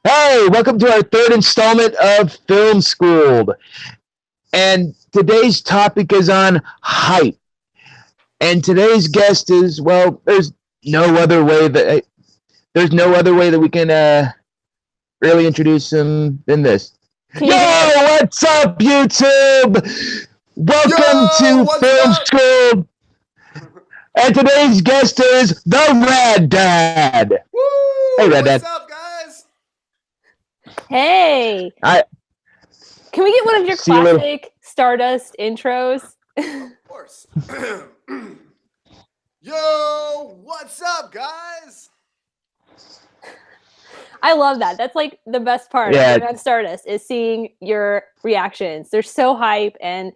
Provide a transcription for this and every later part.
Hey, welcome to our third installment of Film Schooled. And today's topic is on hype. And today's guest is, well, there's no other way that we can really introduce him than this. Yo, what's up, YouTube? Welcome to Film Schooled. And today's guest is the RadDad. Woo! Hey, RadDad. What's up, guys? Hey. Can we get one of your classic Stardust intros? Of course. Yo, what's up, guys? I love that. That's like the best part of Stardust is seeing your reactions. They're so hype, and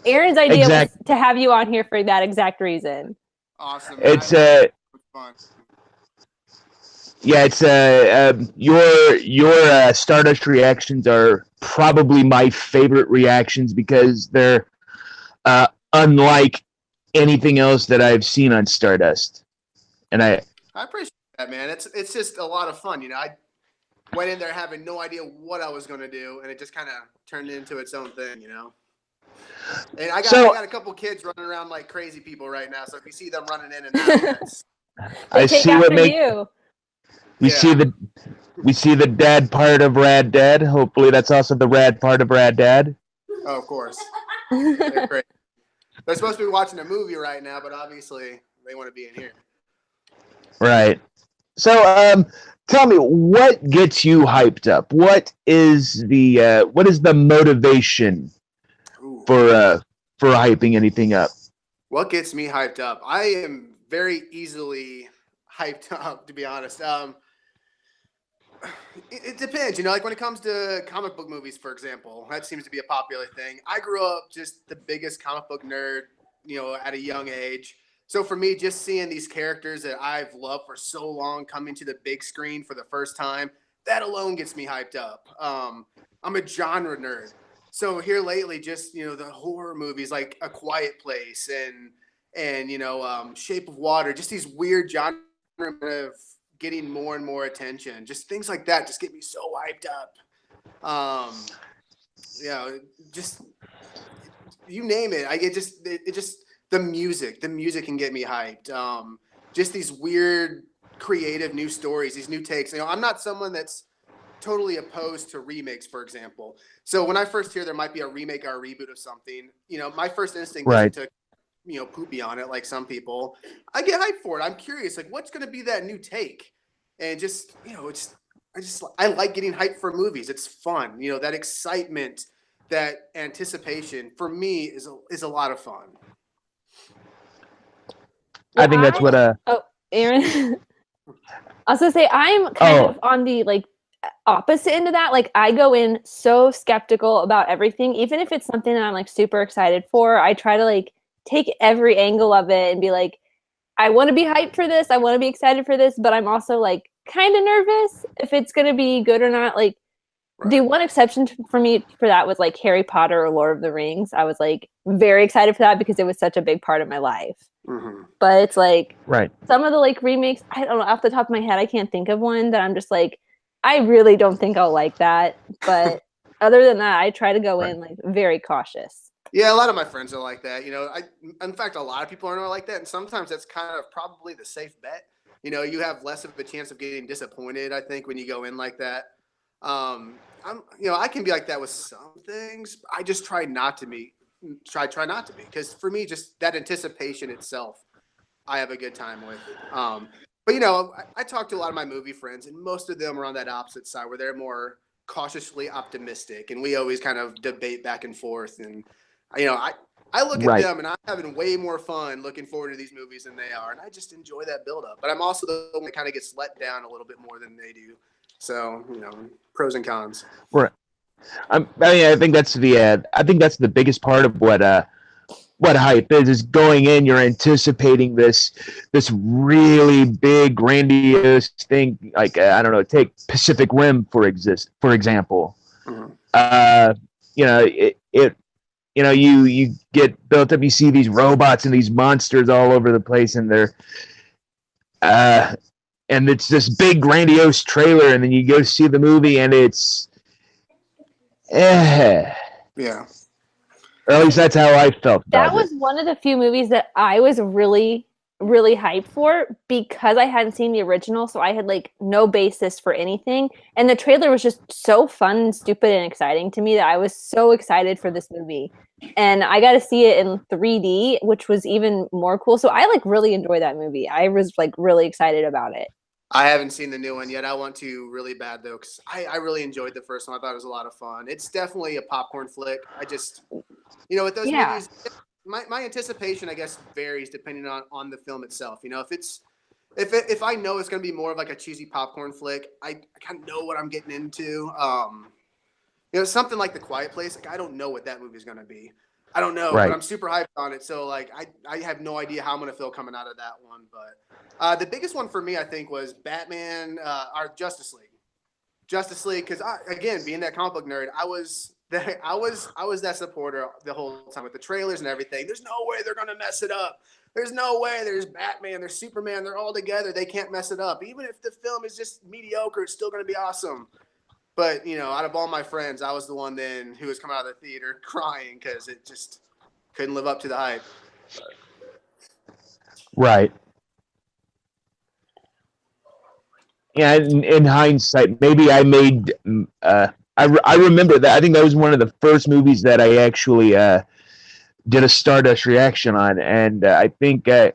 Aaron's idea was to have you on here for that exact reason. Awesome. It's fun. Yeah, it's your Stardust reactions are probably my favorite reactions because they're unlike anything else that I've seen on Stardust. And I appreciate that, man. It's just a lot of fun. You know, I went in there having no idea what I was going to do, and it just kind of turned into its own thing, you know. And I got a couple kids running around like crazy people right now, so if you see them running in and out, I see what makes you. We see the dad part of RadDad. Hopefully, that's also the rad part of RadDad. Oh, of course. They're great. They're supposed to be watching a movie right now, but obviously they want to be in here. Right. So, tell me, what gets you hyped up? What is the motivation for hyping anything up? What gets me hyped up? I am very easily hyped up, to be honest. It depends, you know, like when it comes to comic book movies, for example, that seems to be a popular thing. I grew up just the biggest comic book nerd, you know, at a young age. So for me, just seeing these characters that I've loved for so long coming to the big screen for the first time, that alone gets me hyped up. I'm a genre nerd. So here lately, just, you know, the horror movies like A Quiet Place and you know, Shape of Water, just these weird genre of getting more and more attention. Just things like that just get me so hyped up. You know, just you name it. It just the music can get me hyped. Just these weird creative new stories, these new takes. You know, I'm not someone that's totally opposed to remakes, for example. So when I first hear there might be a remake or a reboot of something, you know, my first instinct is to, you know, poopy on it like some people. I get hyped for it. I'm curious, like, what's going to be that new take? And just, you know, I like getting hyped for movies. It's fun. You know, that excitement, that anticipation for me is a lot of fun. I think that's what Aaron. I was gonna say I'm kind of on the like opposite end of that. Like I go in so skeptical about everything, even if it's something that I'm like super excited for. I try to like take every angle of it and be like, I want to be hyped for this. I want to be excited for this, but I'm also like kind of nervous if it's going to be good or not. Like the one exception for me for that was like Harry Potter or Lord of the Rings. I was like very excited for that because it was such a big part of my life. Mm-hmm. But it's like some of the like remakes, I don't know, off the top of my head, I can't think of one that I'm just like, I really don't think I'll like that. But other than that, I try to go in like very cautious. Yeah, a lot of my friends are like that. You know, in fact, a lot of people are like that. And sometimes that's kind of probably the safe bet. You know, you have less of a chance of getting disappointed, I think, when you go in like that. I can be like that with some things. I just try not to be. Try not to be. Because for me, just that anticipation itself, I have a good time with. But, you know, I talk to a lot of my movie friends, and most of them are on that opposite side where they're more cautiously optimistic. And we always kind of debate back and forth. And, you know, I look at them and I'm having way more fun looking forward to these movies than they are. And I just enjoy that buildup. But I'm also the one that kind of gets let down a little bit more than they do. So, you know, pros and cons. Right. I think that's the biggest part of what hype is going in. You're anticipating this really big, grandiose thing. Like I don't know, take Pacific Rim for example. Mm-hmm. You get built up. You see these robots and these monsters all over the place, and and it's this big grandiose trailer, and then you go see the movie, and it's, Yeah. or at least that's how I felt about That was it. one of the few movies that I was really, really hyped for because I hadn't seen the original, so I had like no basis for anything. And the trailer was just so fun and stupid and exciting to me that I was so excited for this movie. And I got to see it in 3D, which was even more cool. So I like really enjoyed that movie. I was like really excited about it. I haven't seen the new one yet. I want to really bad though, because I really enjoyed the first one. I thought it was a lot of fun. It's definitely a popcorn flick. I just, with those movies, my anticipation, I guess, varies depending on the film itself. If I know it's going to be more of like a cheesy popcorn flick, I kind of know what I'm getting into. Something like The Quiet Place, like I don't know what that movie is going to be. I don't know, Right. but I'm super hyped on it. So like I have no idea how I'm going to feel coming out of that one. But the biggest one for me, I think, was Batman or Justice League. Justice League, because again, being that comic book nerd, I was that supporter the whole time with the trailers and everything. There's no way they're gonna mess it up. There's no way. There's Batman, there's Superman, they're all together. They can't mess it up. Even if the film is just mediocre, it's still gonna be awesome. But out of all my friends, I was the one then who was coming out of the theater crying because it just couldn't live up to the hype. Right. Yeah, in hindsight, maybe I made. I remember that. I think that was one of the first movies that I actually did a Stardust reaction on, and I think I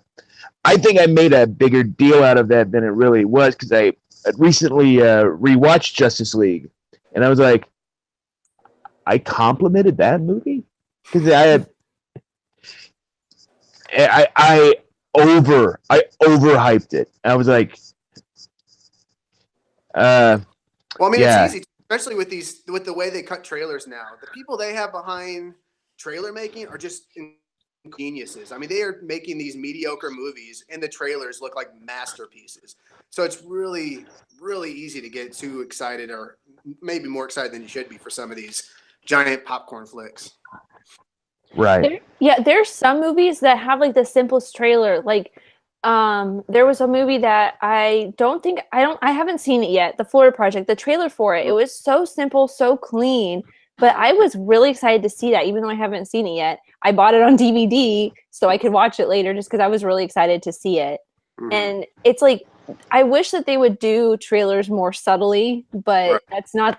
made a bigger deal out of that than it really was because I recently rewatched Justice League, and I was like, I complimented that movie because I overhyped it. I was like. Well, I mean, yeah. it's easy, especially with the way they cut trailers now. The people they have behind trailer making are just geniuses. I mean, they are making these mediocre movies, and the trailers look like masterpieces. So it's really, really easy to get too excited, or maybe more excited than you should be for some of these giant popcorn flicks. Right. There's some movies that have like the simplest trailer, like. There was a movie that I haven't seen it yet, The Florida Project, the trailer for it. It was so simple, so clean, but I was really excited to see that, even though I haven't seen it yet. I bought it on DVD so I could watch it later just because I was really excited to see it. Mm-hmm. And it's like, I wish that they would do trailers more subtly, but that's not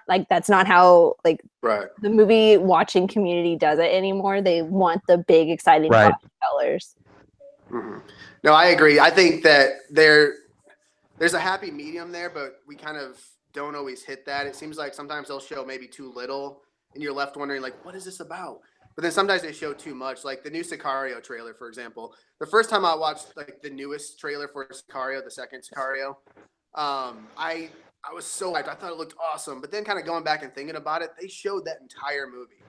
how the movie watching community does it anymore. They want the big, exciting trailers. Mm-hmm. No, I agree. I think that there's a happy medium there, but we kind of don't always hit that. It seems like sometimes they'll show maybe too little, and you're left wondering, like, what is this about? But then sometimes they show too much, like the new Sicario trailer, for example. The first time I watched like the newest trailer for Sicario, the second Sicario, I was so hyped. I thought it looked awesome. But then kind of going back and thinking about it, they showed that entire movie.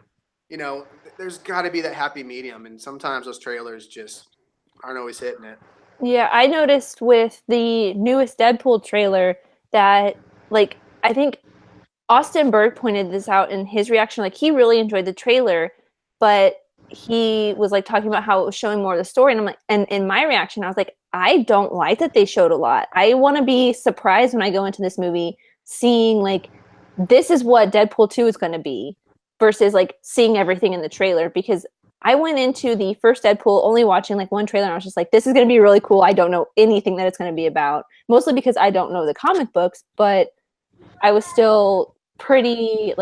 There's got to be that happy medium, and sometimes those trailers just aren't always hitting it. Yeah, I noticed with the newest Deadpool trailer that, like, I think Austin Berg pointed this out in his reaction. Like, he really enjoyed the trailer, but he was like talking about how it was showing more of the story. And I'm like, and in my reaction, I was like, I don't like that they showed a lot. I want to be surprised when I go into this movie seeing like, this is what Deadpool 2 is going to be versus like seeing everything in the trailer, because I went into the first Deadpool only watching like one trailer and I was just like, this is going to be really cool. I don't know anything that it's going to be about, mostly because I don't know the comic books, but I was still pretty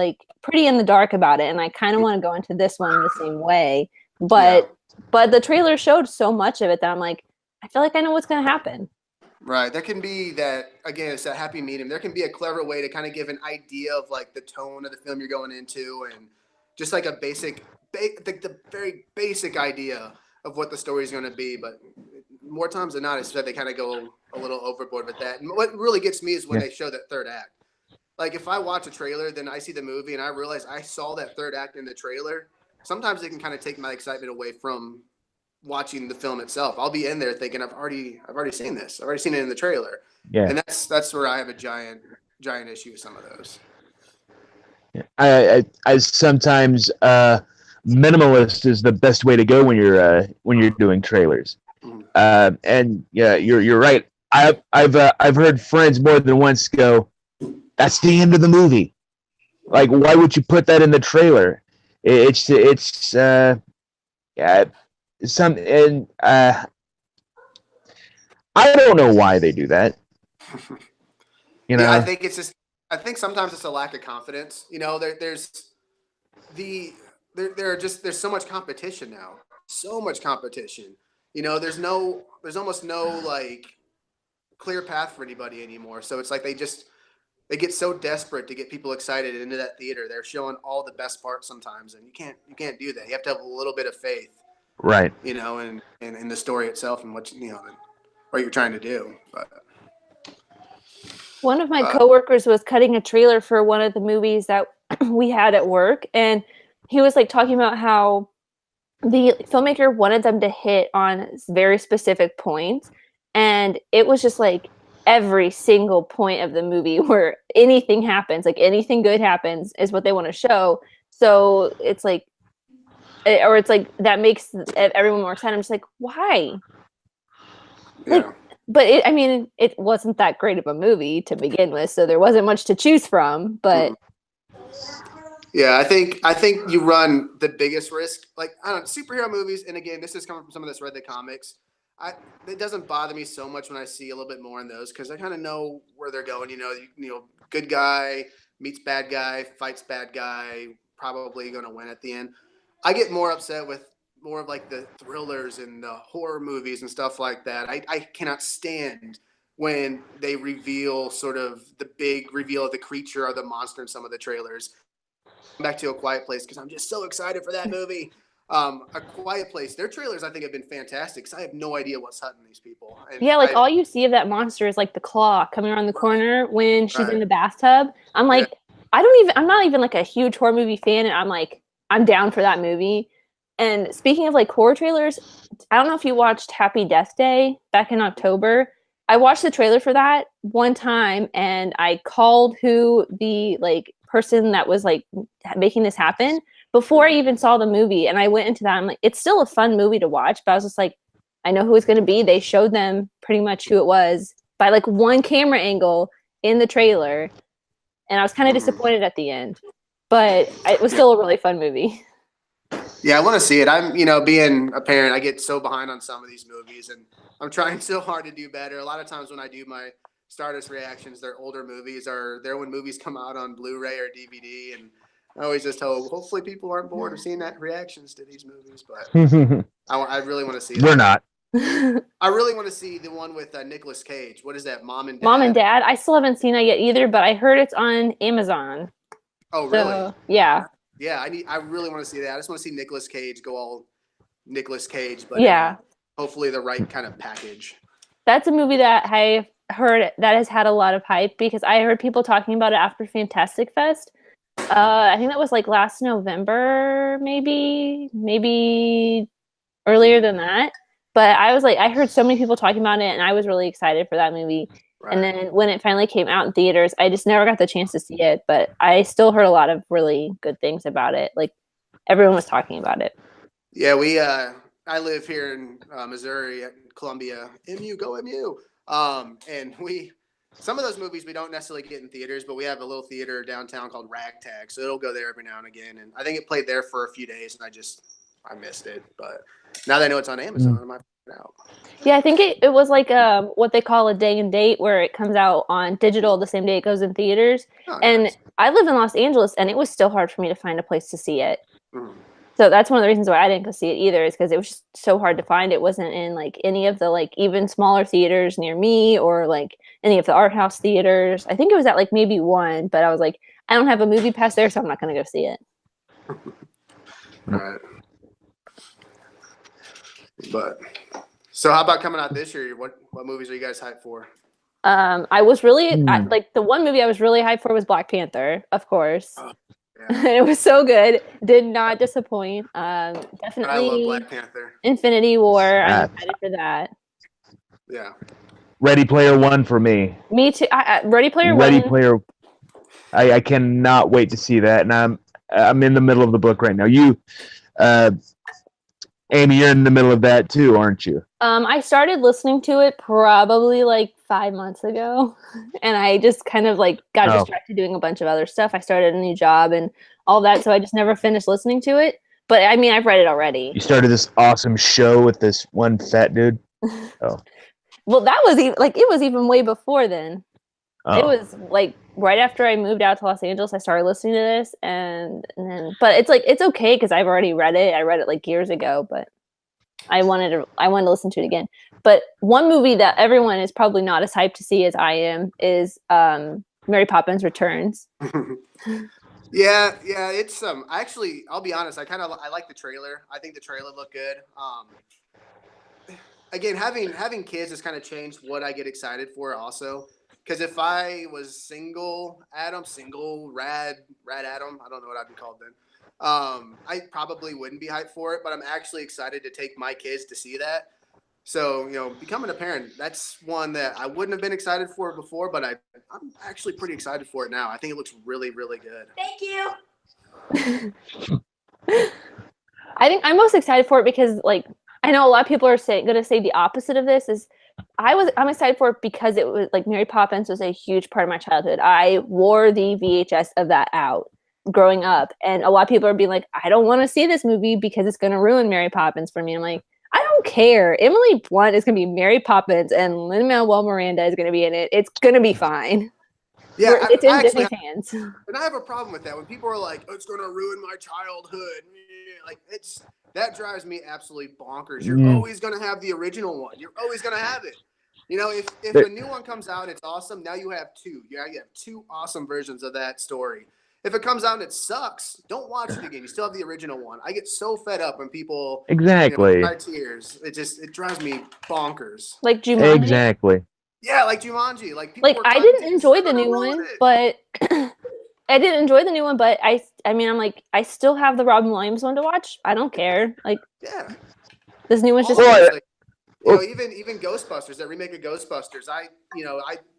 in the dark about it. And I kind of want to go into this one the same way, but the trailer showed so much of it that I'm like, I feel like I know what's going to happen. Right. There can be that, again, it's that happy medium. There can be a clever way to kind of give an idea of like the tone of the film you're going into and just like a basic, the very basic idea of what the story is going to be. But more times than not, it's that they kind of go a little overboard with that. And what really gets me is when they show that third act. Like if I watch a trailer, then I see the movie and I realize I saw that third act in the trailer. Sometimes it can kind of take my excitement away from watching the film itself. I'll be in there thinking I've already seen this. I've already seen it in the trailer. Yeah. And that's where I have a giant issue with some of those. I sometimes minimalist is the best way to go when you're doing trailers. And yeah, you're right. I've heard friends more than once go, "That's the end of the movie." Like, why would you put that in the trailer? It's yeah, some and I don't know why they do that. You know, Yeah, I think it's just. I think sometimes it's a lack of confidence. You know, there's so much competition now. So much competition. You know, there's almost no like clear path for anybody anymore. So it's like they get so desperate to get people excited into that theater. They're showing all the best parts sometimes, and you can't do that. You have to have a little bit of faith, right? you know, in the story itself and what you're trying to do. But one of my coworkers was cutting a trailer for one of the movies that we had at work, and he was like talking about how the filmmaker wanted them to hit on very specific points, and it was just like every single point of the movie where anything happens, like anything good happens, is what they want to show. So it's like, or it's like that makes everyone more excited. I'm just like, why? Like, yeah. but it wasn't that great of a movie to begin with, so there wasn't much to choose from. But yeah, I think you run the biggest risk. Like, I don't know, superhero movies, and again, this is coming from someone that's read the comics. It doesn't bother me so much when I see a little bit more in those because I kind of know where they're going. You know, good guy meets bad guy, fights bad guy, probably going to win at the end. I get more upset with more of like the thrillers and the horror movies and stuff like that. I cannot stand when they reveal sort of the big reveal of the creature or the monster in some of the trailers. Back to A Quiet Place because I'm just so excited for that movie. A Quiet Place, their trailers I think have been fantastic because I have no idea what's hunting these people. And yeah, like all you see of that monster is like the claw coming around the corner when she's in the bathtub. I'm like, I'm not even like a huge horror movie fan, and I'm like, I'm down for that movie. And speaking of like horror trailers, I don't know if you watched Happy Death Day back in October. I watched the trailer for that one time, and I called who the like person that was like making this happen before I even saw the movie. And I went into that. I'm like, it's still a fun movie to watch, but I was just like, I know who it's going to be. They showed them pretty much who it was by like one camera angle in the trailer. And I was kind of disappointed at the end, but it was still a really fun movie. Yeah, I want to see it. I'm, being a parent, I get so behind on some of these movies, and I'm trying so hard to do better. A lot of times when I do my Stardust reactions, they're older movies, or they're when movies come out on Blu-ray or DVD, and I always just hope, hopefully people aren't bored of seeing that reactions to these movies, but I really want to see that. We're not. I really want to see the one with Nicolas Cage. What is that, Mom and Dad? Mom and Dad? I still haven't seen that yet either, but I heard it's on Amazon. Oh, really? So, yeah. Yeah, I really want to see that. I just want to see Nicolas Cage go all Nicolas Cage, but hopefully the right kind of package. That's a movie that I heard that has had a lot of hype because I heard people talking about it after Fantastic Fest. I think that was like last November, maybe earlier than that. But I heard so many people talking about it, and I was really excited for that movie. Right. And then when it finally came out in theaters, I just never got the chance to see it, but I still heard a lot of really good things about it. Like everyone was talking about it. Yeah, I live here in Missouri at Columbia. MU, go MU. And some of those movies we don't necessarily get in theaters, but we have a little theater downtown called RadDad, so it'll go there every now and again. And I think it played there for a few days, and I missed it. But now that I know it's on Amazon, I might check it out. Yeah, I think it was like what they call a day and date, where it comes out on digital the same day it goes in theaters. Oh, and nice. I live in Los Angeles, and it was still hard for me to find a place to see it. So that's one of the reasons why I didn't go see it either, is because it was just so hard to find. It wasn't in like any of the like even smaller theaters near me, or like any of the art house theaters. I think it was at like maybe one, but I was like, I don't have a movie pass there, so I'm not going to go see it. All right. But so how about coming out this year? What movies are you guys hyped for? I was really like the one movie I was really hyped for was Black Panther, of course. Oh, yeah. It was so good. Did not disappoint. Definitely. I love Black Panther. Infinity War. I'm excited for that. Yeah. Ready Player One for me. Me too. Ready Player One. Ready Player. I cannot wait to see that, and I'm in the middle of the book right now. Amy, you're in the middle of that too, aren't you? I started listening to it probably like 5 months ago, and I just kind of like got distracted doing a bunch of other stuff. I started a new job and all that, so I just never finished listening to it. But I mean, I've read it already. You started this awesome show with this one fat dude. Oh, well, that was it was even way before then. oh. It was like right after I moved out to Los Angeles, I started listening to this, and then, but it's like it's okay because I've already read it. I read it like years ago, but I wanted to listen to it again. But one movie that everyone is probably not as hyped to see as I am is Mary Poppins Returns. Yeah, it's actually, I'll be honest, I like the trailer. I think the trailer looked good. Again, having kids has kind of changed what I get excited for also. Because if I was single rad Adam, I don't know what I'd be called then. I probably wouldn't be hyped for it, but I'm actually excited to take my kids to see that. So, becoming a parent, that's one that I wouldn't have been excited for before, but I'm actually pretty excited for it now. I think it looks really, really good. Thank you. I think I'm most excited for it because, like, I know a lot of people are going to say the opposite of this is I'm excited for it because it was like Mary Poppins was a huge part of my childhood. I wore the VHS of that out growing up, and a lot of people are being like, I don't want to see this movie because it's going to ruin Mary Poppins for me. I'm like, I don't care. Emily Blunt is going to be Mary Poppins, and Lin-Manuel Miranda is going to be in it. It's going to be fine. Yeah, it's in Disney's hands. And I have a problem with that when people are like, "Oh, it's going to ruin my childhood." Like that drives me absolutely bonkers. You're always going to have the original one. You're always going to have it. If a new one comes out, it's awesome. Now you have two. Yeah, you have two awesome versions of that story. If it comes out and it sucks, don't watch it again. You still have the original one. I get so fed up when people cry tears. It drives me bonkers. Like Jumanji. Exactly. Yeah, like Jumanji. Like I didn't enjoy the new one, but I didn't enjoy the new one. But I mean, I'm like, I still have the Robin Williams one to watch. I don't care. Like, yeah, this new one's just. Even Ghostbusters, that remake of Ghostbusters. I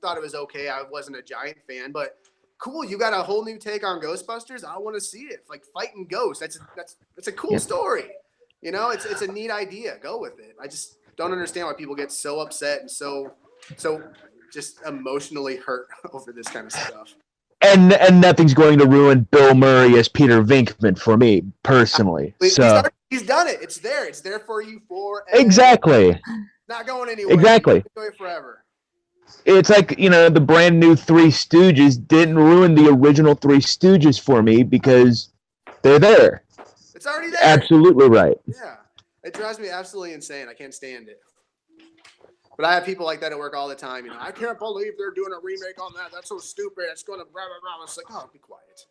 thought it was okay. I wasn't a giant fan, but. Cool, you got a whole new take on Ghostbusters. I want to see it. Like fighting ghosts. That's a cool story. It's a neat idea. Go with it. I just don't understand why people get so upset and so just emotionally hurt over this kind of stuff. And nothing's going to ruin Bill Murray as Peter Venkman for me personally. He's done it. It's there. It's there for you forever. Exactly. Not going anywhere. Exactly. Enjoy it forever. It's like, the brand new Three Stooges didn't ruin the original Three Stooges for me because they're there. It's already there. Absolutely right. Yeah. It drives me absolutely insane. I can't stand it. But I have people like that at work all the time. I can't believe they're doing a remake on that. That's so stupid. It's going to blah, blah, blah. It's like, oh, be quiet.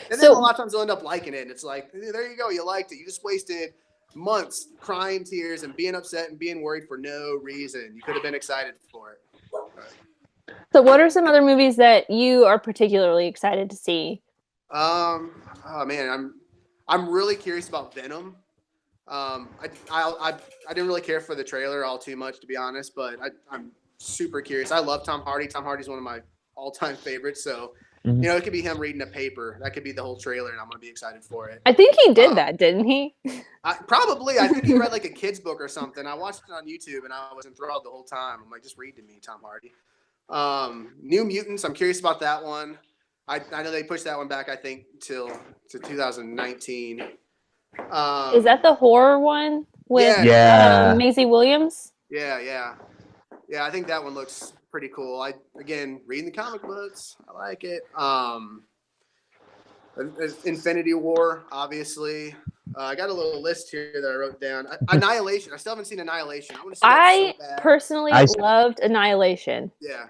And then a lot of times they'll end up liking it. And it's like, there you go. You liked it. You just wasted months crying tears and being upset and being worried for no reason. You could have been excited for it. So what are some other movies that you are particularly excited to see? Oh man, I'm really curious about Venom. I didn't really care for the trailer all too much, to be honest, but I'm super curious. I love Tom Hardy. Tom Hardy's one of my all-time favorites, so it could be him reading a paper. That could be the whole trailer, and I'm going to be excited for it. I think he did that, didn't he? Probably. I think he read like a kid's book or something. I watched it on YouTube, and I was enthralled the whole time. I'm like, just read to me, Tom Hardy. New Mutants. I'm curious about that one. I know they pushed that one back, I think, to 2019. Is that the horror one with Maisie Williams? Yeah. I think that one looks pretty cool. Reading the comic books, I like it. Infinity War, obviously. I got a little list here that I wrote down. Annihilation. I still haven't seen Annihilation. I want to see that so bad. Personally loved Annihilation. Yeah.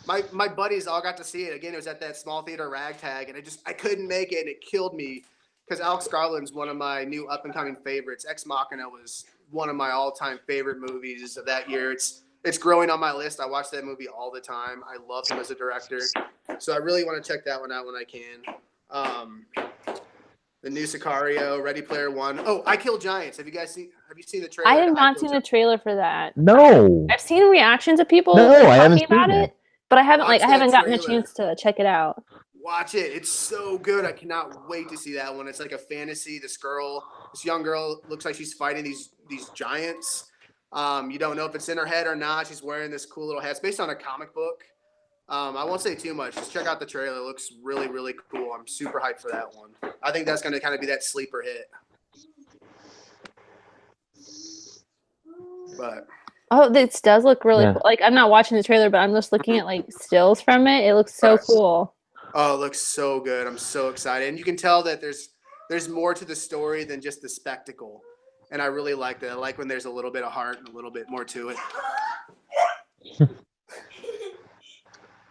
My buddies all got to see it. Again, it was at that small theater Ragtag, and I couldn't make it, and it killed me because Alex Garland's one of my new up-and-coming favorites. Ex Machina was one of my all-time favorite movies of that year. It's growing on my list. I watch that movie all the time. I love him as a director. So I really want to check that one out when I can. The new Sicario, Ready Player One. Oh, I Kill Giants. Have you seen the trailer? I have not seen the trailer for that. No. I've seen reactions of people I haven't talking about it, but I haven't gotten a chance to check it out. Watch it. It's so good. I cannot wait to see that one. It's like a fantasy. This young girl looks like she's fighting these giants. You don't know if it's in her head or not. She's wearing this cool little hat. It's based on a comic book. I won't say too much. Just check out the trailer. It looks really, really cool. I'm super hyped for that one. I think that's going to kind of be that sleeper hit. But this does look really cool. Like, I'm not watching the trailer, but I'm just looking at like stills from it. It looks so cool. Oh, it looks so good. I'm so excited. And you can tell that there's more to the story than just the spectacle. And I really like that. I like when there's a little bit of heart and a little bit more to it.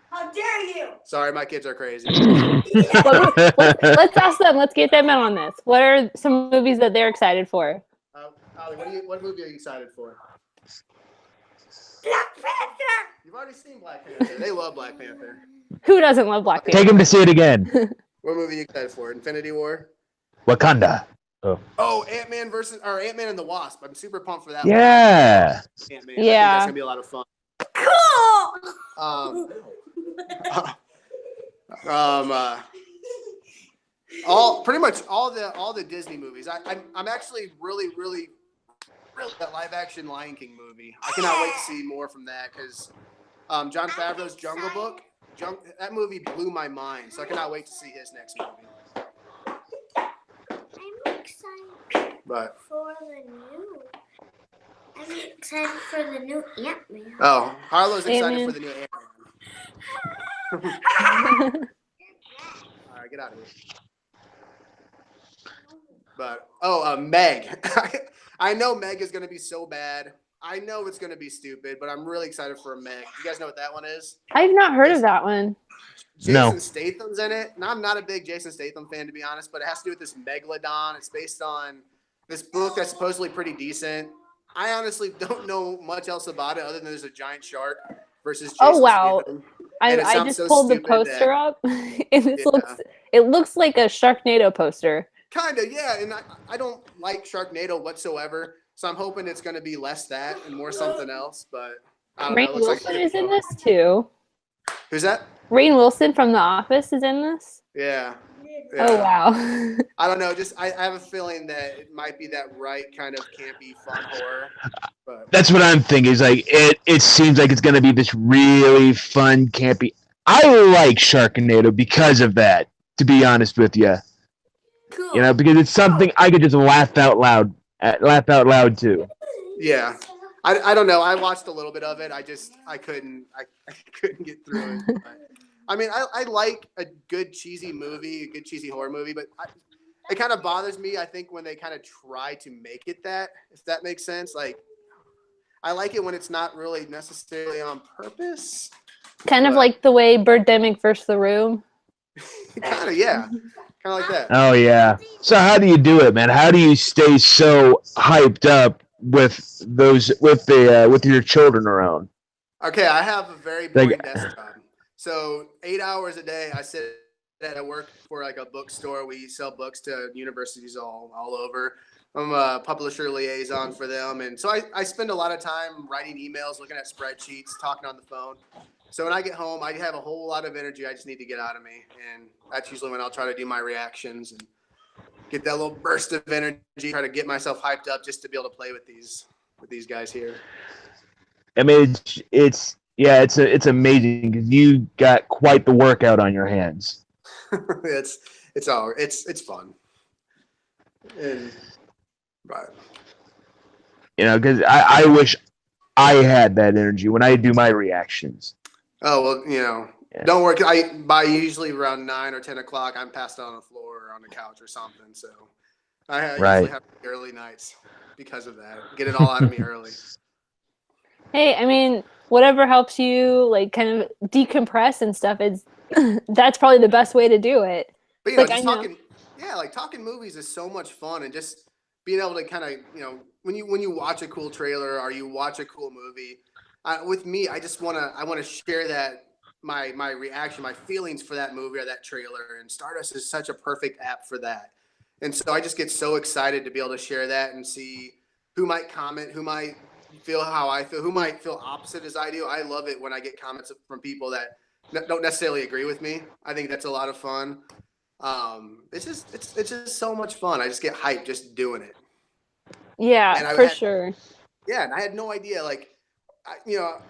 How dare you? Sorry, my kids are crazy. Let's ask them. Let's get them in on this. What are some movies that they're excited for? Ollie, what movie are you excited for? Black Panther. You've already seen Black Panther. They love Black Panther. Who doesn't love Black Panther? Take him to see it again. What movie are you excited for? Infinity War? Wakanda. Oh, Ant-Man and the Wasp. I'm super pumped for that one. Ant-Man. I think that's going to be a lot of fun. Cool. Pretty much all the Disney movies. I'm actually really that live action Lion King movie. I cannot wait to see more from that because Jon Favreau's Jungle Book, that movie blew my mind. So I cannot wait to see his next movie. I'm excited for the new Ant-Man. Oh, Harlow's excited for the new Ant-Man. All right, get out of here. But Meg. I know Meg is going to be so bad. I know it's going to be stupid, but I'm really excited for Meg. You guys know what that one is? I've not heard of that one. Jason Statham's in it. Now, I'm not a big Jason Statham fan, to be honest, but it has to do with this megalodon. It's based on this book that's supposedly pretty decent. I honestly don't know much else about it other than there's a giant shark versus Jason Statham. I just pulled the poster up, and it looks like a Sharknado poster. Kind of, yeah. And I don't like Sharknado whatsoever, so I'm hoping it's going to be less that and more something else. But I don't know. Rainn Wilson is in this too. Who's that? Rainn Wilson from The Office is in this. Yeah. Oh wow. I don't know. I have a feeling that it might be that right kind of campy fun horror. But that's what I'm thinking. Is like it seems like it's going to be this really fun campy. I like Sharknado because of that. To be honest with you. Cool. You know, because it's something I could just laugh out loud too. Yeah, I don't know. I watched a little bit of it. I couldn't get through it. But, I mean, I like a good cheesy movie, a good cheesy horror movie, but it kind of bothers me. I think when they kind of try to make it that, if that makes sense. Like, I like it when it's not really necessarily on purpose. Kind of like the way Birdemic versus The Room. Kind of, yeah. Kind of like that. Oh yeah. So how do you do it, man? How do you stay so hyped up with your children around? Okay, I have a very boring desk job. So 8 hours a day, I sit at work for like a bookstore. We sell books to universities all over. I'm a publisher liaison for them, and so I spend a lot of time writing emails, looking at spreadsheets, talking on the phone. So when I get home, I have a whole lot of energy I just need to get out of me. And that's usually when I'll try to do my reactions and get that little burst of energy, try to get myself hyped up just to be able to play with these guys here. I mean, it's amazing because you got quite the workout on your hands. It's fun. And right. You know, because I wish I had that energy when I do my reactions. Oh, well, you know, Don't worry. By usually around 9 or 10 o'clock, I'm passed out on the floor or on the couch or something. So I usually have early nights because of that. Get it all out of me early. Hey, I mean, whatever helps you like kind of decompress and stuff, that's probably the best way to do it. But you know, talking movies is so much fun, and just being able to kind of, you know, when you watch a cool trailer or you watch a cool movie, with me, I want to share that my reaction, my feelings for that movie or that trailer, and Stardust is such a perfect app for that. And so I just get so excited to be able to share that and see who might comment, who might feel how I feel, who might feel opposite as I do. I love it when I get comments from people that don't necessarily agree with me. I think that's a lot of fun. It's just so much fun. I just get hyped just doing it. Yeah, for sure. Yeah, and I had no idea. Like,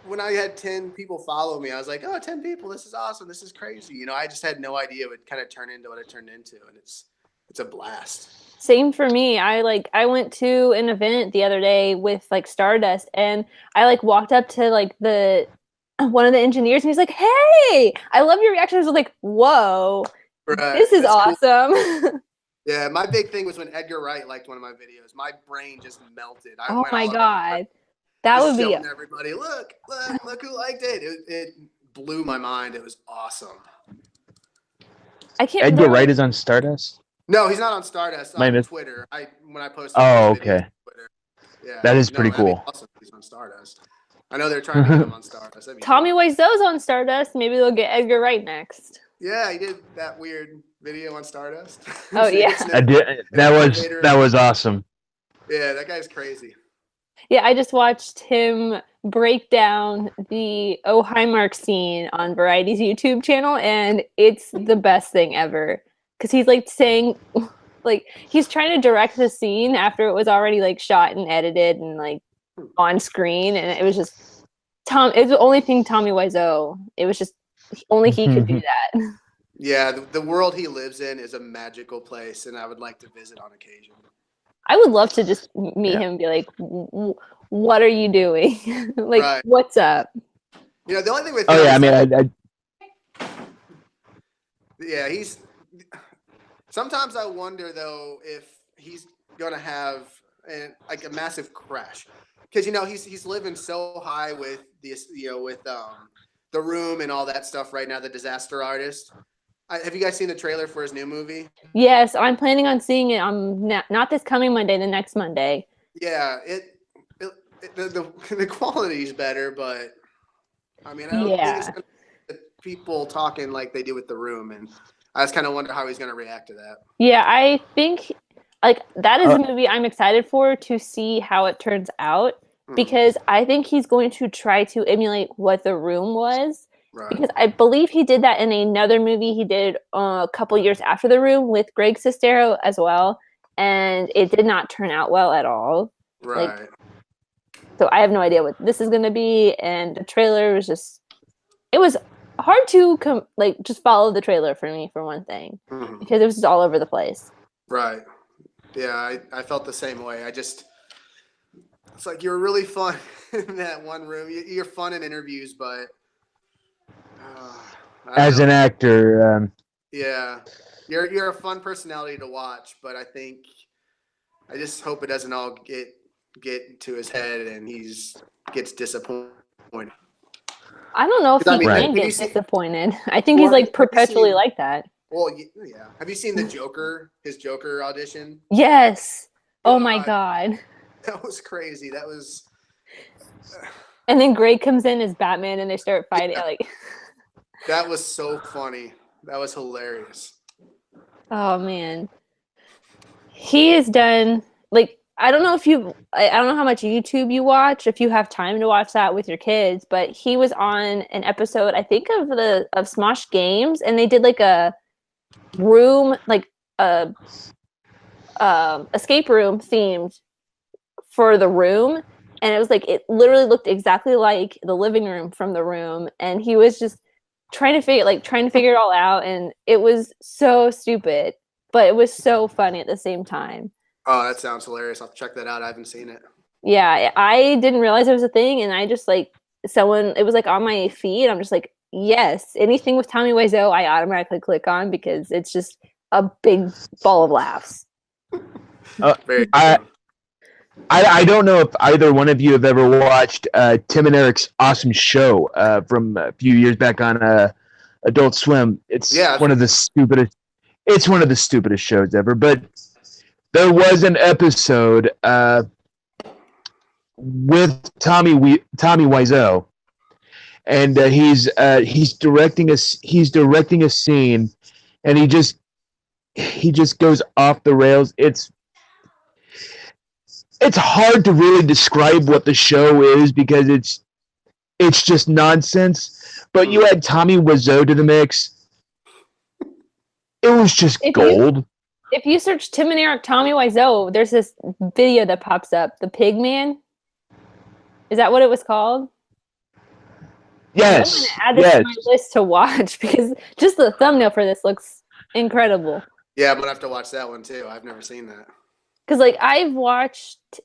when I had 10 people follow me, I was like, oh, 10 people. This is awesome. This is crazy. I just had no idea it would kind of turn into what it turned into, and it's a blast. Same for me. I went to an event the other day with like Stardust, and I like walked up to like one of the engineers, and he's like, "Hey, I love your reaction." I was like, "Whoa, this is awesome." Cool. Yeah, my big thing was when Edgar Wright liked one of my videos. My brain just melted. Oh my god, that would be everybody. Look who liked it. It blew my mind. It was awesome. I can't. Edgar Wright is on Stardust. No, he's not on Stardust. On Twitter. When I posted. Oh, okay. Twitter. Yeah, that is pretty cool. Awesome. He's on Stardust. I know they're trying to get him on Stardust. Tommy Wiseau's on Stardust. Maybe they'll get Edgar Wright next. Yeah, he did that weird video on Stardust. Oh yeah, I did. That was awesome. Yeah, that guy's crazy. Yeah, I just watched him break down the Oh Highmark scene on Variety's YouTube channel, and it's the best thing ever. Because he's like saying, like he's trying to direct the scene after it was already like shot and edited and like on screen, and it was just it's the only thing Tommy Wiseau. It was just only he could do that. Yeah, the world he lives in is a magical place, and I would like to visit on occasion. I would love to just meet him and be like, "What are you doing? Like, what's up?" The only thing with yeah, he's. Sometimes I wonder though if he's gonna have a massive crash, because he's living so high with this, with The Room and all that stuff right now. The Disaster Artist. Have you guys seen the trailer for his new movie? Yes, I'm planning on seeing it. Not this coming Monday, the next Monday. Yeah, the quality is better, but I mean, I don't think it's gonna be people talking like they do with The Room, and I just kind of wonder how he's going to react to that. Yeah, I think like that is a movie I'm excited for to see how it turns out, because I think he's going to try to emulate what The Room was. Right. Because I believe he did that in another movie he did a couple years after The Room with Greg Sestero as well, and it did not turn out well at all. Right. So I have no idea what this is going to be, and the trailer was it was hard to just follow the trailer for me, for one thing, because it was just all over the place. Right. Yeah, I felt the same way. It's like you're really fun in that one room. You're fun in interviews, but as an actor, yeah, you're a fun personality to watch. But I just hope it doesn't all get to his head and gets disappointed. I don't know if he can get disappointed. I think he's like perpetually like that. Well, yeah. Have you seen his Joker audition? Yes. Oh my God. That was crazy. That was. And then Greg comes in as Batman, and they start fighting. Yeah. That was so funny. That was hilarious. Oh man. He has done I don't know how much YouTube you watch, if you have time to watch that with your kids, but he was on an episode, I think, of Smosh Games, and they did a room, escape room themed for The Room, and it was it literally looked exactly like the living room from The Room, and he was just trying to figure it all out, and it was so stupid, but it was so funny at the same time. Oh, that sounds hilarious. I'll check that out. I haven't seen it. Yeah, I didn't realize it was a thing, and I just it was on my feed. I'm just yes, anything with Tommy Wiseau, I automatically click on because it's just a big ball of laughs. I don't know if either one of you have ever watched Tim and Eric's awesome show from a few years back on Adult Swim. It's one of the stupidest. It's one of the stupidest shows ever, but. There was an episode with Tommy Wiseau, and he's directing a scene, and he just goes off the rails. It's hard to really describe what the show is because it's just nonsense. But you add Tommy Wiseau to the mix, it was just gold. If you search Tim and Eric Tommy Wiseau, there's this video that pops up, The Pig Man. Is that what it was called? Yes. I'm going to add this to my list to watch because just the thumbnail for this looks incredible. Yeah, I'm going to have to watch that one too. I've never seen that. Because like I've watched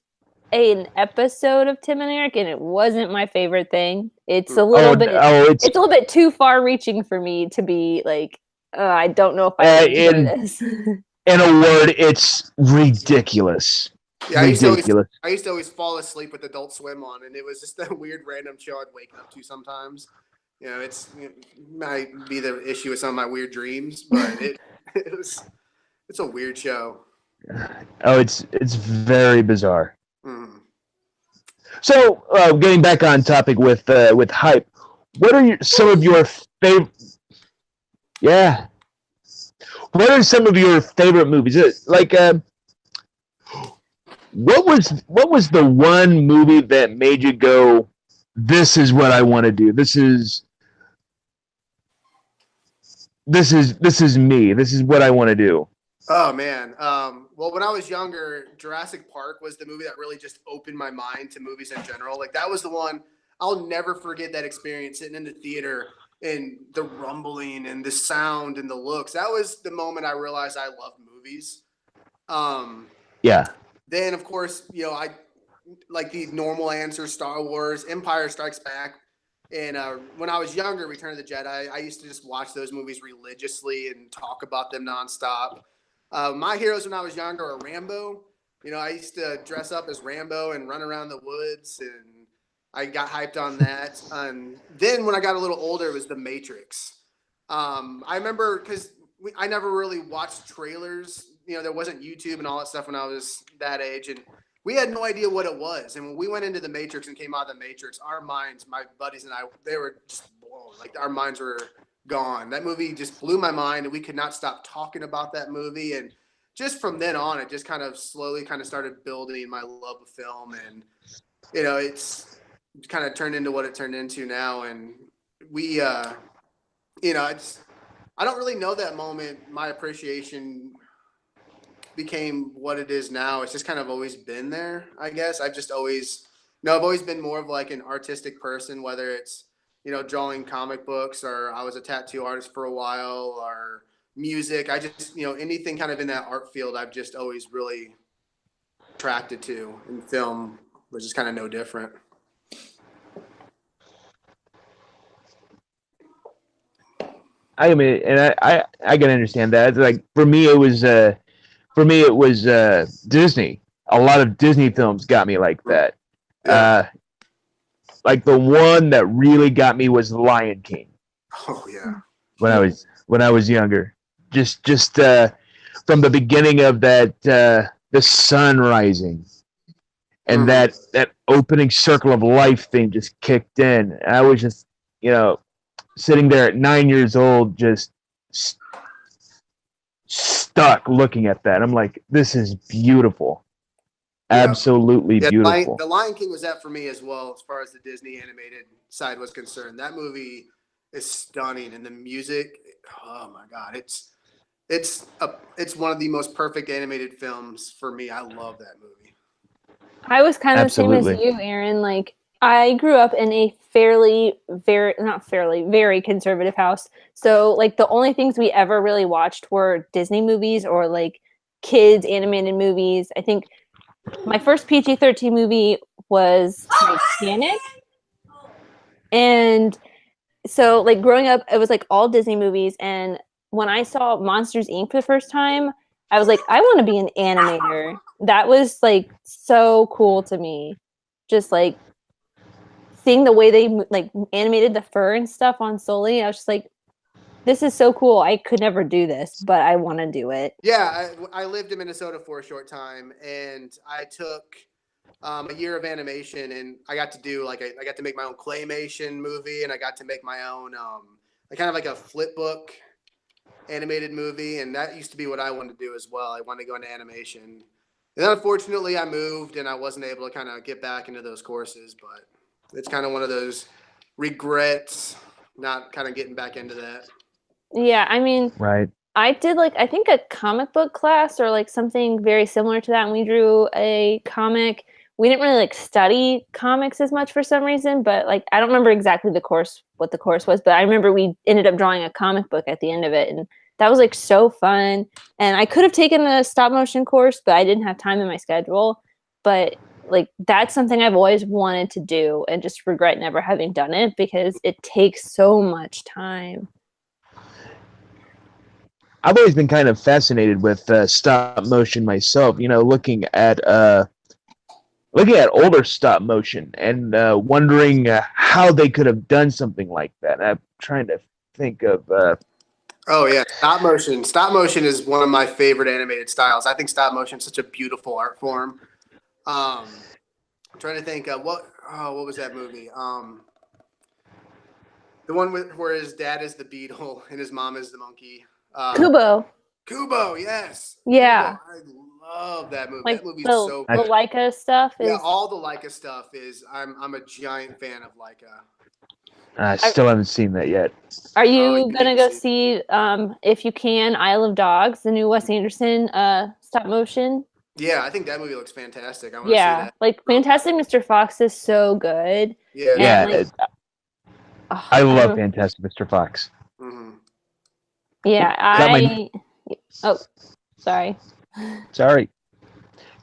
an episode of Tim and Eric and it wasn't my favorite thing. It's a little bit it's a little bit too far reaching for me to be like, I don't know if I can do this. In a word, it's ridiculous. Yeah, I used to always fall asleep with Adult Swim on, and it was just a weird random show I'd wake up to sometimes. You know, it might be the issue with some of my weird dreams, but it's a weird show. Oh, it's very bizarre. Mm. So, getting back on topic with hype, what are some of your favorite? Yeah. What are some of your favorite movies? Like, what was the one movie that made you go, "This is what I want to do. This is me. This is what I want to do." Oh man. Well, when I was younger, Jurassic Park was the movie that really just opened my mind to movies in general. Like that was the one. I'll never forget that experience sitting in the theater and the rumbling and the sound and the looks. That was the moment I realized I loved movies. Yeah. Then, of course, you know, I like the normal answer: Star Wars, Empire Strikes Back, and when I was younger, Return of the Jedi. I used to just watch those movies religiously and talk about them nonstop. My heroes when I was younger are Rambo. You know, I used to dress up as Rambo and run around the woods, and I got hyped on that. Then when I got a little older, it was The Matrix. I remember because I never really watched trailers. You know, there wasn't YouTube and all that stuff when I was that age, and we had no idea what it was. And when we went into The Matrix and came out of The Matrix, our minds, my buddies and I, they were just blown. Like our minds were gone. That movie just blew my mind, and we could not stop talking about that movie. And just from then on, it just kind of slowly kind of started building my love of film, and you know, it's kind of turned into what it turned into now. And we, you know, I don't really know that moment. My appreciation became what it is now. It's just kind of always been there, I guess. I've always been more of like an artistic person, whether it's, you know, drawing comic books, or I was a tattoo artist for a while, or music. I just, you know, anything kind of in that art field, I've just always really attracted to, and film was just kind of no different. I mean, and I can understand that. It's like for me, it was Disney. A lot of Disney films got me like that. Yeah. Like the one that really got me was Lion King. Oh yeah. When I was younger, just from the beginning of that, the sun rising, and that opening circle of life thing just kicked in. And I was just, you know, sitting there at 9 years old, just stuck looking at that. I'm like, this is beautiful. Yeah. Absolutely beautiful. The Lion King was that for me as well, as far as the Disney animated side was concerned. That movie is stunning, and the music, oh my God, it's one of the most perfect animated films for me. I love that movie. I was kind of the same as you, Aaron. Like, I grew up in a very conservative house. So like the only things we ever really watched were Disney movies or like kids animated movies. I think my first PG-13 movie was Titanic. And so like growing up, it was like all Disney movies. And when I saw Monsters, Inc. for the first time, I was like, I want to be an animator. That was like so cool to me. Just like seeing the way they like animated the fur and stuff on Sully, I was just like, this is so cool. I could never do this, but I want to do it. Yeah, I lived in Minnesota for a short time, and I took a year of animation, and I got to do I got to make my own claymation movie, and I got to make my own kind of like a flip book animated movie, and that used to be what I wanted to do as well. I wanted to go into animation, and then unfortunately I moved, and I wasn't able to kind of get back into those courses, but it's kind of one of those regrets not kind of getting back into that. Yeah, I mean, Right. I did like I think a comic book class or like something very similar to that, and we drew a comic. We didn't really like study comics as much for some reason, but like I don't remember exactly what the course was, but I remember we ended up drawing a comic book at the end of it, and that was like so fun. And I could have taken a stop motion course, but I didn't have time in my schedule. But like that's something I've always wanted to do and just regret never having done it because it takes so much time. I've always been kind of fascinated with stop motion myself. Looking at older stop motion and wondering how they could have done something like that. I'm trying to think of. Oh yeah, stop motion. Stop motion is one of my favorite animated styles. I think stop motion is such a beautiful art form. I'm trying to think what was that movie? The one where his dad is the beetle and his mom is the monkey. Kubo. Kubo, yes. Yeah. Kubo. I love that movie. Like that movie's the so good. Leica stuff is. Yeah, all the Leica stuff is. I'm a giant fan of Leica. I still haven't seen that yet. Are you gonna go see if you can Isle of Dogs, the new Wes Anderson stop motion? Yeah, I think that movie looks fantastic. I want to see that. Like Fantastic Mr. Fox is so good. Yeah, yeah. I love Fantastic Mr. Fox. Mm-hmm. Yeah, Oh, sorry. Sorry.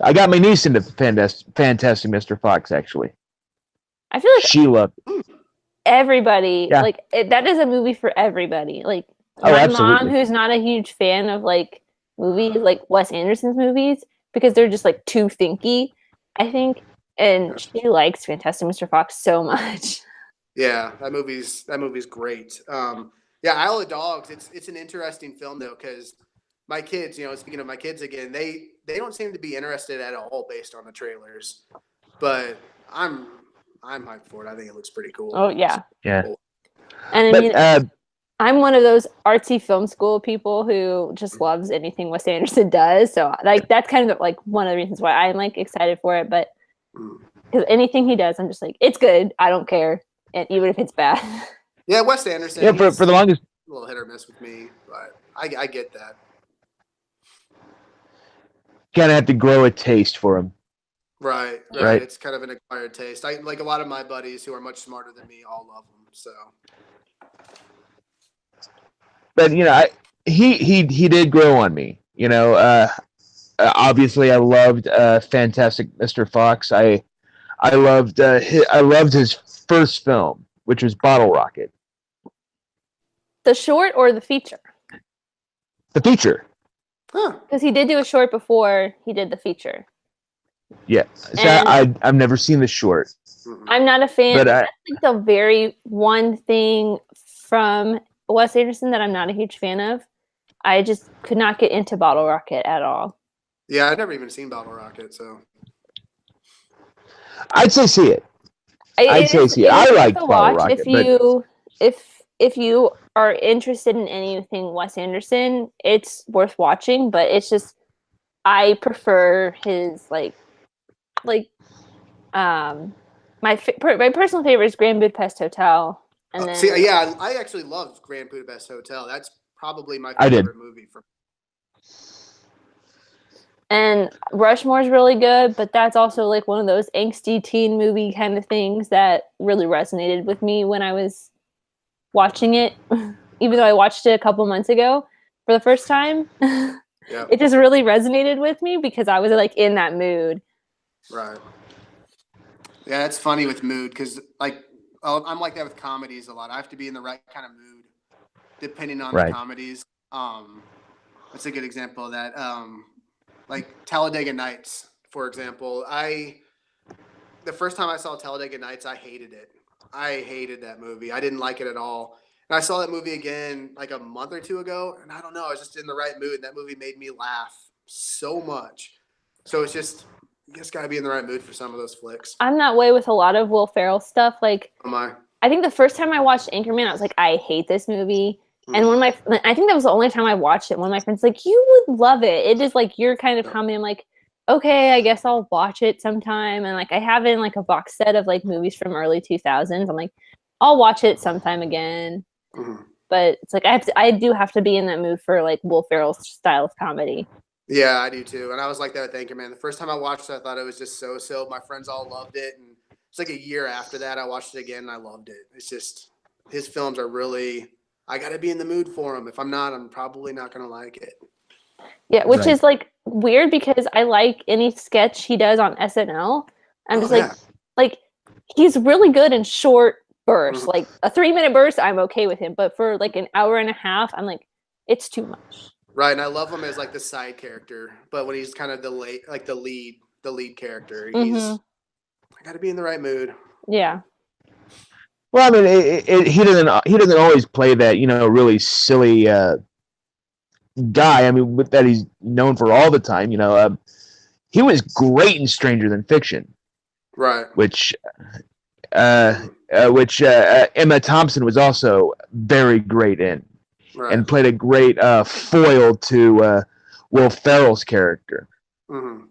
I got my niece into Fantastic Mr. Fox, actually. I feel like she loved it. Everybody, like, that is a movie for everybody. Like, my mom, who's not a huge fan of, like, movies, like Wes Anderson's movies, because they're just, like, too thinky, I think, and she likes Fantastic Mr. Fox so much. Yeah, that movie's great. Yeah, Isle of Dogs. It's an interesting film though, because my kids, speaking of my kids again, they don't seem to be interested at all based on the trailers. But I'm hyped for it. I think it looks pretty cool. Oh yeah, yeah. Cool. And I mean, I'm one of those artsy film school people who just loves anything Wes Anderson does. So like that's kind of like one of the reasons why I'm like excited for it. But because anything he does, I'm just like, it's good. I don't care, and even if it's bad. Yeah, Wes Anderson. Yeah, for the longest, a little hit or miss with me, but I get that. Kind of have to grow a taste for him. Right. It's kind of an acquired taste. I like a lot of my buddies who are much smarter than me all love them. So. But he did grow on me. Obviously I loved Fantastic Mr. Fox. I loved his first film, which was Bottle Rocket. The short or the feature? The feature. Huh. Because he did do a short before he did the feature. Yeah. So I've never seen the short. I'm not a fan. But that's like the very one thing from Wes Anderson that I'm not a huge fan of. I just could not get into Bottle Rocket at all. Yeah, I've never even seen Bottle Rocket, so. I'd say see it. I'd say see it. I like Bottle Rocket. If you are interested in anything Wes Anderson, it's worth watching. But it's just I prefer his my personal favorite is Grand Budapest Hotel. And then I actually love Grand Budapest Hotel. That's probably my favorite movie from. And Rushmore's really good, but that's also like one of those angsty teen movie kind of things that really resonated with me when I was watching it. Even though I watched it a couple months ago for the first time, it just really resonated with me because I was like in that mood. Right. Yeah, it's funny with mood because like I'm like that with comedies a lot. I have to be in the right kind of mood depending on the comedies. That's a good example of that. Like Talladega Nights, for example. The first time I saw Talladega Nights, I hated it. I hated that movie. I didn't like it at all. And I saw that movie again like a month or two ago, and I don't know, I was just in the right mood. That movie made me laugh so much. So it's just, you just got to be in the right mood for some of those flicks. I'm that way with a lot of Will Ferrell stuff. Like, I think the first time I watched Anchorman, I was like, I hate this movie. And I think that was the only time I watched it. One of my friends was like, you would love it. It is like your kind of comedy. I'm like, okay, I guess I'll watch it sometime. And like, I have it in like a box set of like movies from early 2000s. I'm like, I'll watch it sometime again. Mhm. But it's like I do have to be in that mood for like Will Ferrell's style of comedy. Yeah, I do too. And I was like that with Anchorman. The first time I watched it, I thought it was just so. My friends all loved it, and it's like a year after that I watched it again and I loved it. It's just his films are really. I got to be in the mood for them. If I'm not, I'm probably not gonna like it. Yeah, which Right. is like weird because I like any sketch he does on SNL. I'm just like he's really good in short bursts. Mhm. Like a 3-minute burst, I'm okay with him. But for like an hour and a half, I'm like, it's too much. Right, and I love him as like the side character, but when he's kind of the lead character, he's I got to be in the right mood. Yeah. Well, I mean, he doesn't always play that, you know, really silly guy. I mean, with that he's known for all the time. You know, he was great in Stranger Than Fiction, Right. which Emma Thompson was also very great in, Right. and played a great foil to Will Ferrell's character. Mm-hmm.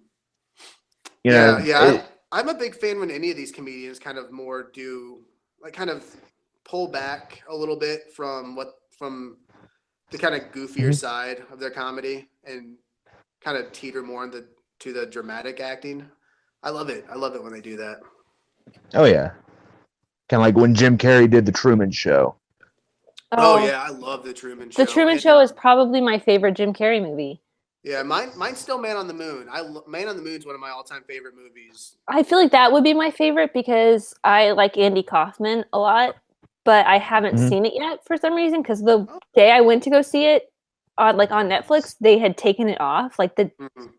You know, I'm a big fan when any of these comedians kind of more do like kind of pull back a little bit from the kind of goofier side of their comedy and kind of teeter more to the dramatic acting. I love it. I love it when they do that. Oh yeah, kind of like when Jim Carrey did the Truman Show. Oh yeah, I love the Truman Show. The Truman Show is probably my favorite Jim Carrey movie. Yeah, mine's still Man on the Moon. Man on the Moon's one of my all-time favorite movies. I feel like that would be my favorite because I like Andy Kaufman a lot, but I haven't seen it yet for some reason. Because the day I went to go see it, on Netflix, they had taken it off like the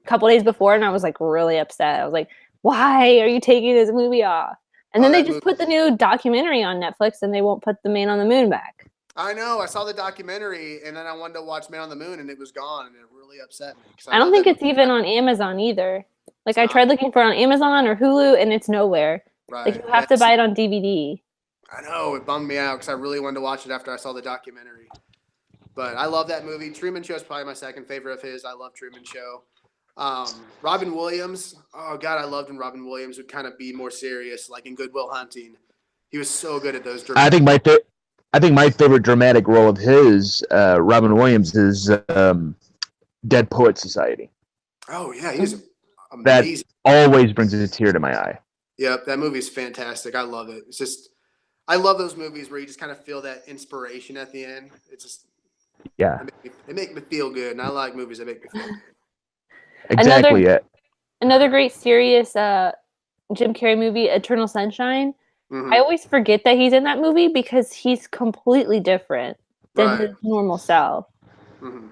couple days before, and I was like really upset. I was like, "Why are you taking this movie off?" And then they just put the new documentary on Netflix, and they won't put the Man on the Moon back. I know. I saw the documentary, and then I wanted to watch Man on the Moon, and it was gone, and it really upset me. I don't think it's even on Amazon either. Like I tried looking for it on Amazon or Hulu, and it's nowhere. Right. Like you have to buy it on DVD. I know. It bummed me out because I really wanted to watch it after I saw the documentary. But I love that movie. Truman Show is probably my second favorite of his. I love Truman Show. Robin Williams. Oh God, I loved when Robin Williams would kind of be more serious, like in Good Will Hunting. He was so good at those. I think my favorite dramatic role of his, Robin Williams, is Dead Poets Society. Oh yeah, he's amazing. That always brings a tear to my eye. Yep, that movie is fantastic. I love it. It's just, I love those movies where you just kind of feel that inspiration at the end. It's just, they make me feel good, and I like movies that make me feel good. Exactly. Another great serious Jim Carrey movie, Eternal Sunshine. Mm-hmm. I always forget that he's in that movie because he's completely different than his normal self. Mm-hmm.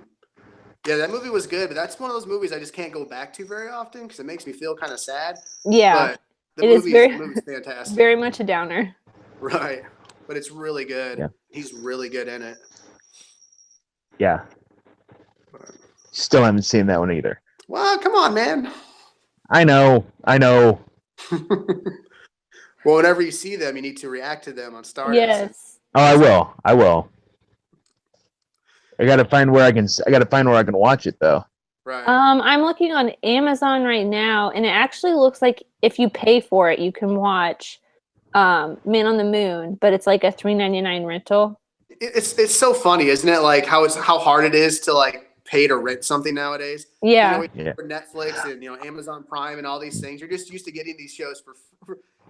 Yeah, that movie was good, but that's one of those movies I just can't go back to very often because it makes me feel kind of sad. Yeah, but the movie's fantastic. Very much a downer. Right, but it's really good. Yeah. He's really good in it. Yeah. Still haven't seen that one either. Well, come on, man. I know. Well, whenever you see them, you need to react to them on Stardust. Yes. Oh, I will. I gotta find where I can watch it though. Right. I'm looking on Amazon right now, and it actually looks like if you pay for it, you can watch Man on the Moon, but it's like a $3.99 rental. It's so funny, isn't it? Like how hard it is to like pay to rent something nowadays. Yeah. For Netflix and Amazon Prime and all these things, you're just used to getting these shows for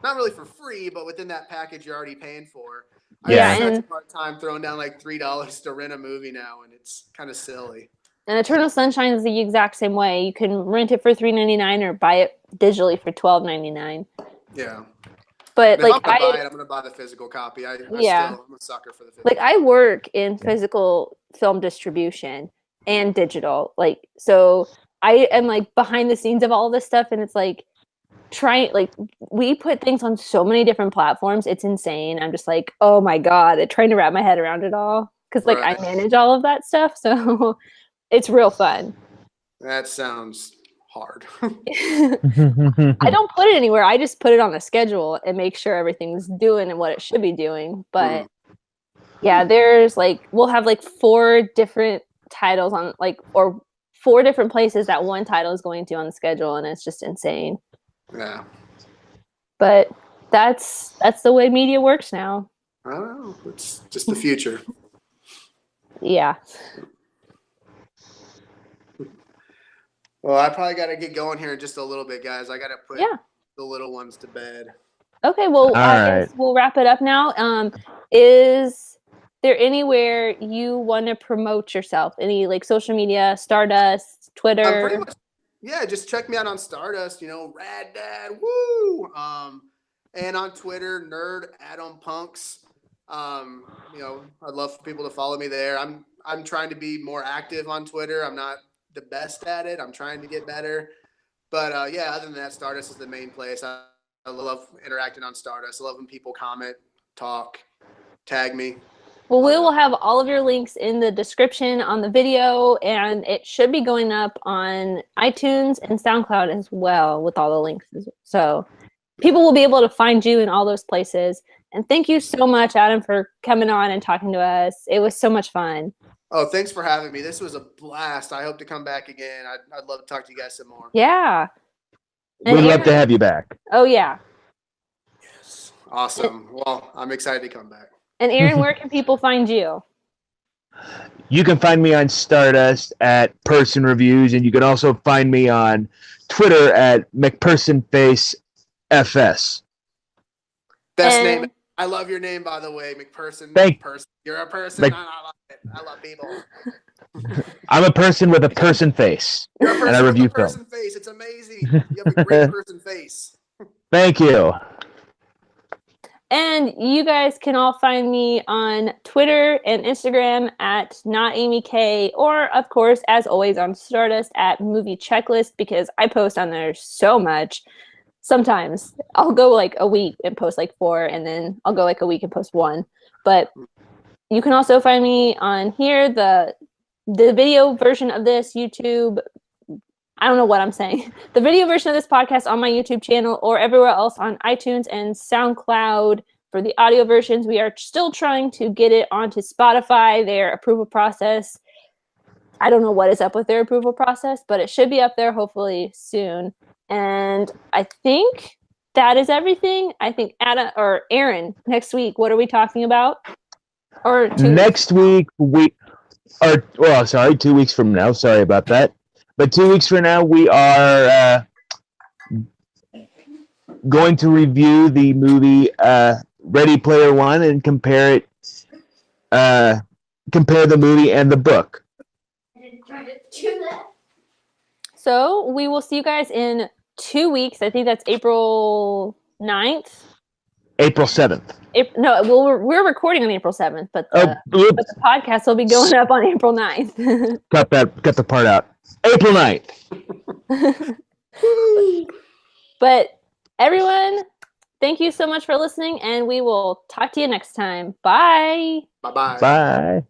not really for free, but within that package you're already paying for. I have such a hard time throwing down like $3 to rent a movie now, and it's kind of silly. And Eternal Sunshine is the exact same way. You can rent it for $3.99 or buy it digitally for $12.99. Yeah. But like I'm gonna buy the physical copy. I'm a sucker for the physical. Like I work in physical film distribution and digital. Like so I am like behind the scenes of all this stuff, and it's like we put things on so many different platforms. It's insane. I'm just like, oh my God, I'm trying to wrap my head around it all. Because like I manage all of that stuff. So it's real fun. That sounds hard. I don't put it anywhere. I just put it on a schedule and make sure everything's doing and what it should be doing. But yeah, there's like, we'll have like 4 different titles on like, or 4 different places that one title is going to on the schedule. And it's just insane. Yeah. But that's the way media works now. I don't know. It's just the future. Yeah. Well, I probably got to get going here in just a little bit, guys. I got to put the little ones to bed. Okay, well, I guess we'll wrap it up now. Is there anywhere you want to promote yourself? Any like social media, Stardust, Twitter? Pretty much, yeah, just check me out on Stardust, RadDad, woo! And on Twitter, Nerd Adam Punks. I'd love for people to follow me there. I'm trying to be more active on Twitter. I'm not the best at it. I'm trying to get better. But other than that, Stardust is the main place. I love interacting on Stardust. I love when people comment, talk, tag me. Well, we will have all of your links in the description on the video, and it should be going up on iTunes and SoundCloud as well with all the links. So people will be able to find you in all those places. And thank you so much, Adam, for coming on and talking to us. It was so much fun. Oh, thanks for having me. This was a blast. I hope to come back again. I'd love to talk to you guys some more. Yeah. We'd love to have you back. Oh, yeah. Yes. Awesome. Well, I'm excited to come back. And Aaron, where can people find you? You can find me on Stardust at Person Reviews, and you can also find me on Twitter at McPersonFaceFS. Best name. I love your name, by the way, McPerson. You're a person. I love it. I love people. I'm a person with a person face. You're a person and I review with a person film. face. It's amazing. You have a great person face. Thank you. And you guys can all find me on Twitter and Instagram at NotAmyK, or of course, as always, on Stardust at Movie Checklist, because I post on there so much. Sometimes I'll go like a week and post like 4, and then I'll go like a week and post 1. But you can also find me on here, the video version of this YouTube. I don't know what I'm saying. The video version of this podcast on my YouTube channel or everywhere else on iTunes and SoundCloud. For the audio versions, we are still trying to get it onto Spotify, their approval process. I don't know what is up with their approval process, but it should be up there hopefully soon. And I think that is everything. I think Aaron, next week, what are we talking about? Or next week, 2 weeks from now. Sorry about that. But 2 weeks from now, we are going to review the movie Ready Player One and compare the movie and the book. So we will see you guys in 2 weeks. I think that's April 9th. April 7th. We're recording on April 7th, but the podcast will be going up on April 9th. Cut the part out. April 9th. But everyone, thank you so much for listening, and we will talk to you next time. Bye. Bye-bye. Bye.